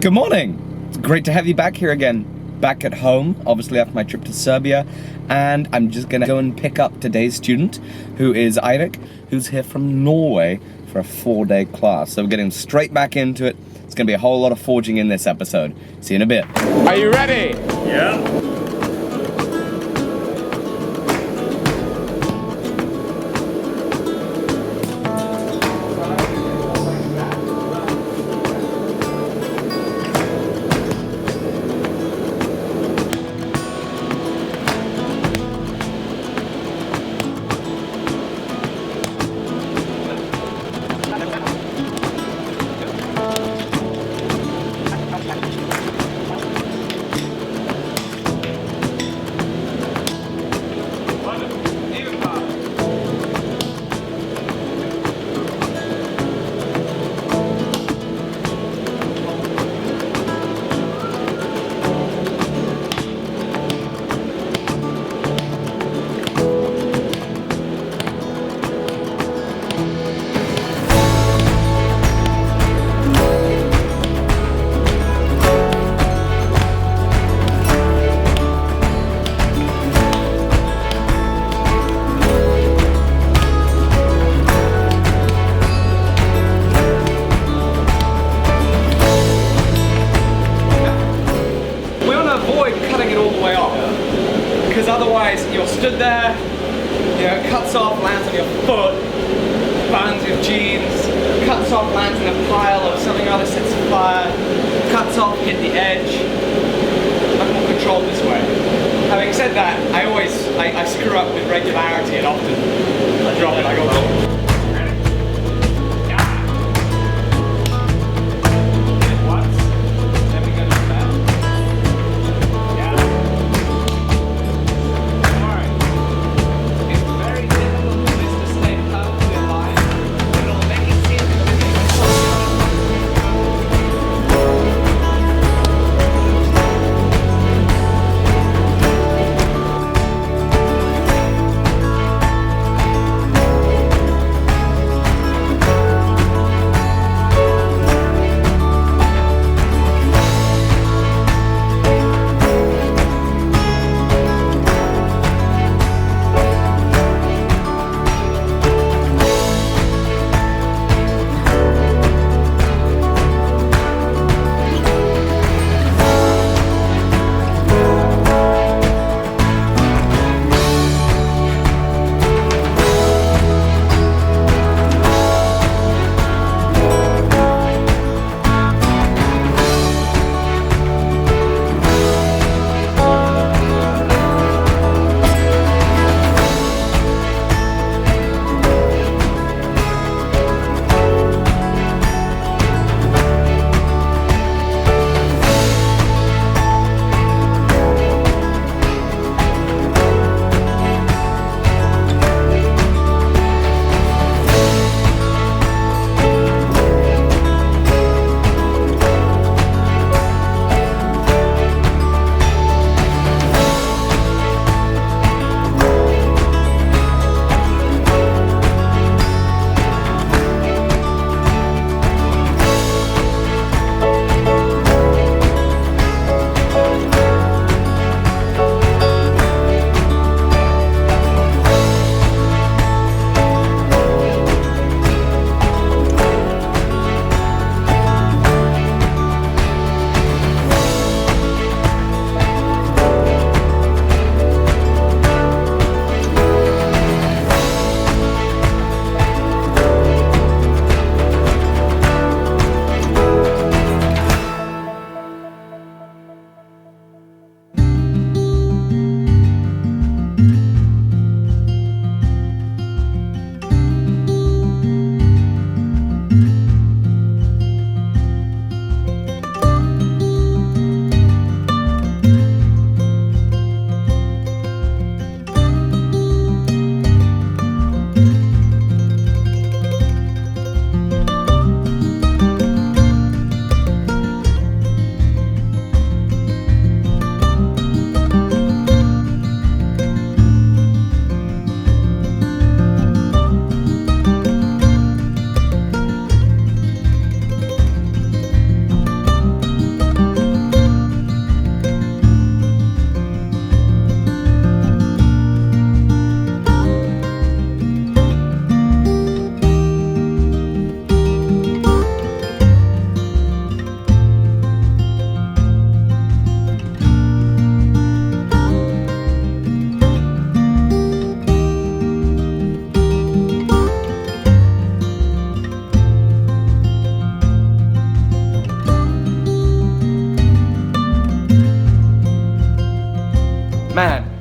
Good morning. It's great to have you back here again. Back at home, obviously after my trip to Serbia. And I'm just gonna go and pick up today's student, who is Eirik, who's here from Norway for a 4-day class. So we're getting straight back into it. It's gonna be a whole lot of forging in this episode. See you in a bit. Are you ready? Yeah. Because otherwise you're stood there, you know, it cuts off, lands on your foot, burns your jeans, cuts off, lands in a pile of something or other, sets fire, cuts off, hit the edge. Much more controlled this way. Having said that, I screw up with regularity and often I drop it, I go, oh.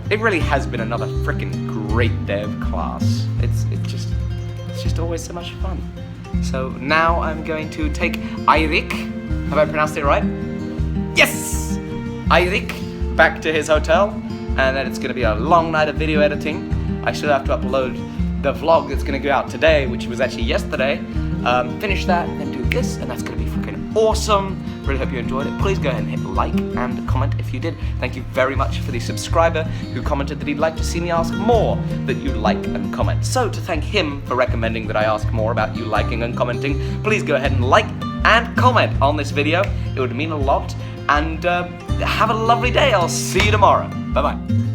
it really has been another freaking great day of class. It's just always so much fun. So now I'm going to take Eirik, have I pronounced it right? Yes! Eirik back to his hotel, and then it's going to be a long night of video editing. I still have to upload the vlog that's going to go out today, which was actually yesterday. Finish that, and then do this, and that's going to be freaking awesome. Really hope you enjoyed it. Please go ahead and hit like and comment if you did. Thank you very much for the subscriber who commented that he'd like to see me ask more that you like and comment. So to thank him for recommending that I ask more about you liking and commenting, please go ahead and like and comment on this video. It would mean a lot. And have a lovely day. I'll see you tomorrow. Bye-bye.